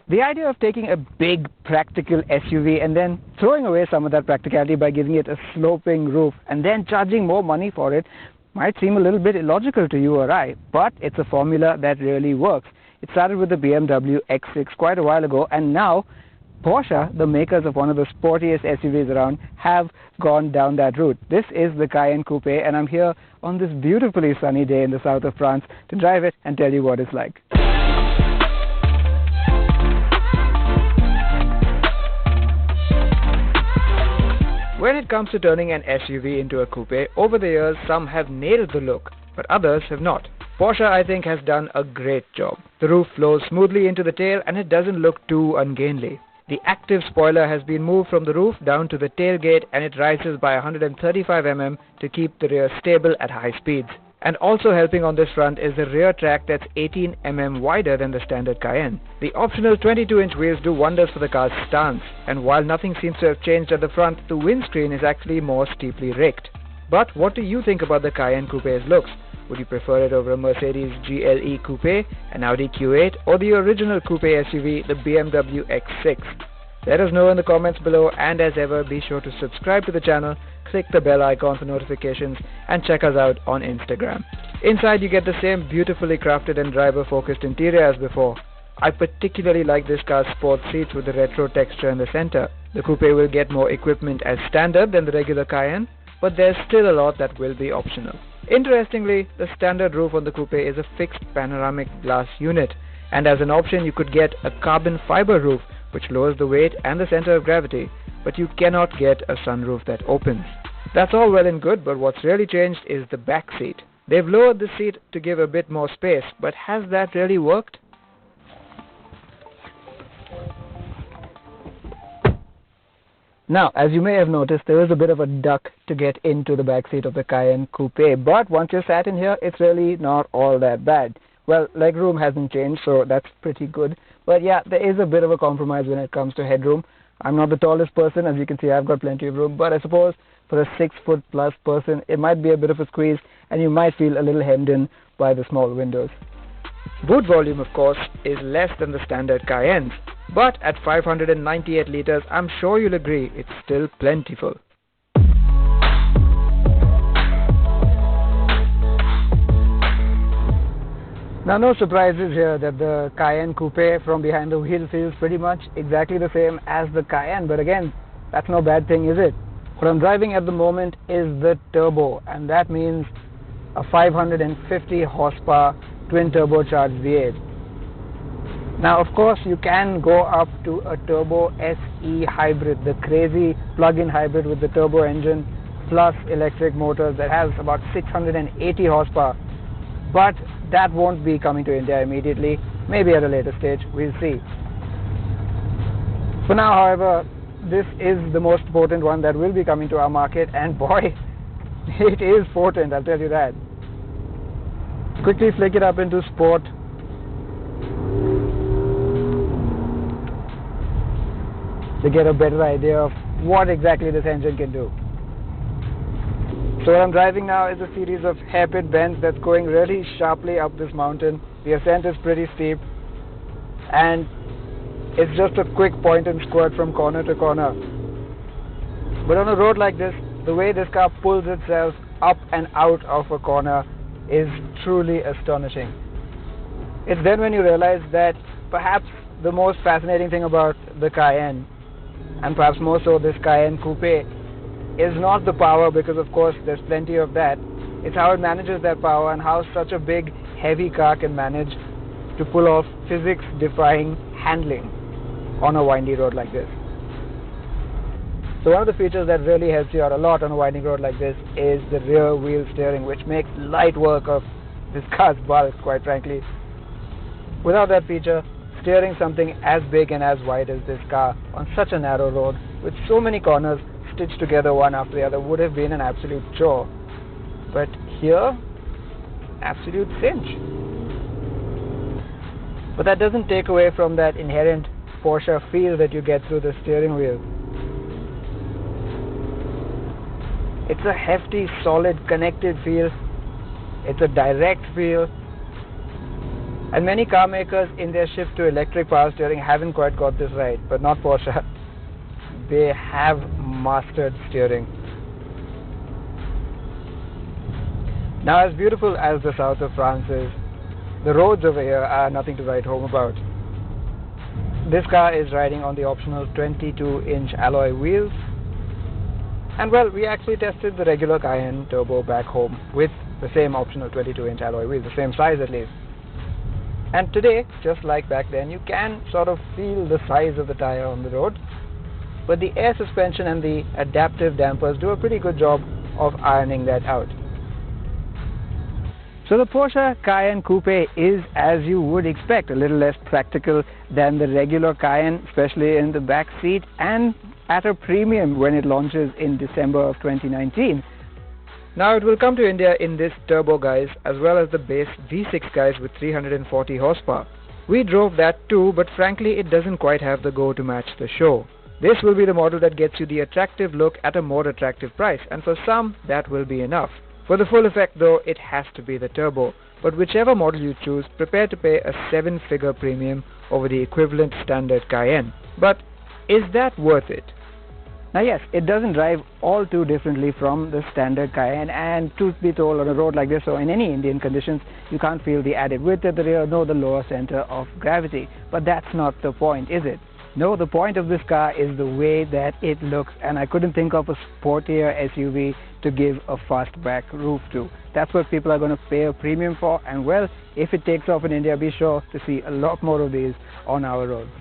The idea of taking a big, practical SUV and then throwing away some of that practicality by giving it a sloping roof and then charging more money for it might seem a little bit illogical to you or I, but it's a formula that really works. It started with the BMW X6 quite a while ago, and now Porsche, the makers of one of the sportiest SUVs around, have gone down that route. This is the Cayenne Coupe, and I'm here on this beautifully sunny day in the south of France to drive it and tell you what it's like. When it comes to turning an SUV into a coupe, over the years some have nailed the look, but others have not. Porsche, I think, has done a great job. The roof flows smoothly into the tail and it doesn't look too ungainly. The active spoiler has been moved from the roof down to the tailgate and it rises by 135 mm to keep the rear stable at high speeds. And also helping on this front is the rear track that's 18 mm wider than the standard Cayenne. The optional 22-inch wheels do wonders for the car's stance, and while nothing seems to have changed at the front, the windscreen is actually more steeply raked. But what do you think about the Cayenne Coupe's looks? Would you prefer it over a Mercedes GLE Coupe, an Audi Q8, or the original coupe SUV, the BMW X6? Let us know in the comments below, and as ever, be sure to subscribe to the channel, click the bell icon for notifications, and check us out on Instagram. Inside you get the same beautifully crafted and driver-focused interior as before. I particularly like this car's sports seats with the retro texture in the center. The coupe will get more equipment as standard than the regular Cayenne, but there's still a lot that will be optional. Interestingly, the standard roof on the coupe is a fixed panoramic glass unit, and as an option you could get a carbon fiber roof which lowers the weight and the center of gravity, but you cannot get a sunroof that opens. That's all well and good, but what's really changed is the back seat. They've lowered the seat to give a bit more space, but has that really worked? Now, as you may have noticed, there is a bit of a duck to get into the back seat of the Cayenne Coupe, but once you're sat in here, it's really not all that bad. Well, legroom hasn't changed, so that's pretty good. But yeah, there is a bit of a compromise when it comes to headroom. I'm not the tallest person, as you can see I've got plenty of room, but I suppose for a 6-foot+ person, it might be a bit of a squeeze, and you might feel a little hemmed in by the small windows. Boot volume, of course, is less than the standard Cayenne's, but at 598 liters, I'm sure you'll agree it's still plentiful. Now, no surprises here that the Cayenne Coupe from behind the wheel feels pretty much exactly the same as the Cayenne, but again, that's no bad thing, is it? What I'm driving at the moment is the Turbo, and that means a 550 horsepower twin turbocharged V8. Now, of course, you can go up to a Turbo SE hybrid, the crazy plug-in hybrid with the turbo engine plus electric motors that has about 680 horsepower. But that won't be coming to India immediately, maybe at a later stage, we'll see. For now, however, this is the most potent one that will be coming to our market, and boy, it is potent, I'll tell you that. Quickly flick it up into sport. To get a better idea of what exactly this engine can do. So what I'm driving now is a series of hairpin bends that's going really sharply up this mountain. The ascent is pretty steep, and it's just a quick point and squirt from corner to corner. But on a road like this, the way this car pulls itself up and out of a corner is truly astonishing. It's then when you realize that perhaps the most fascinating thing about the Cayenne, and perhaps more so this Cayenne Coupe, is not the power, because of course there's plenty of that. It's how it manages that power and how such a big, heavy car can manage to pull off physics-defying handling on a windy road like this. So one of the features that really helps you out a lot on a winding road like this is the rear wheel steering, which makes light work of this car's bulk, quite frankly. Without that feature, steering something as big and as wide as this car on such a narrow road with so many corners stitched together one after the other would have been an absolute chore. But here, absolute cinch. But that doesn't take away from that inherent Porsche feel that you get through the steering wheel. It's a hefty, solid, connected feel. It's a direct feel. And many car makers in their shift to electric power steering haven't quite got this right, but not Porsche. They have mastered steering. Now, as beautiful as the south of France is, the roads over here are nothing to write home about. This car is riding on the optional 22-inch alloy wheels. And well, we actually tested the regular Cayenne Turbo back home with the same optional 22-inch alloy wheels, the same size at least. And today, just like back then, you can sort of feel the size of the tire on the road. But the air suspension and the adaptive dampers do a pretty good job of ironing that out. So the Porsche Cayenne Coupe is, as you would expect, a little less practical than the regular Cayenne, especially in the back seat, and at a premium when it launches in December of 2019. Now it will come to India in this turbo guise, as well as the base V6 guise with 340 horsepower. We drove that too, but frankly it doesn't quite have the go to match the show. This will be the model that gets you the attractive look at a more attractive price, and for some that will be enough. For the full effect though, it has to be the turbo, but whichever model you choose, prepare to pay a 7-figure premium over the equivalent standard Cayenne. But is that worth it? Now yes, it doesn't drive all too differently from the standard Cayenne, and truth be told, on a road like this or in any Indian conditions, you can't feel the added width at the rear nor the lower center of gravity. But that's not the point, is it? No, the point of this car is the way that it looks, and I couldn't think of a sportier SUV to give a fastback roof to. That's what people are going to pay a premium for, and well, if it takes off in India, be sure to see a lot more of these on our roads.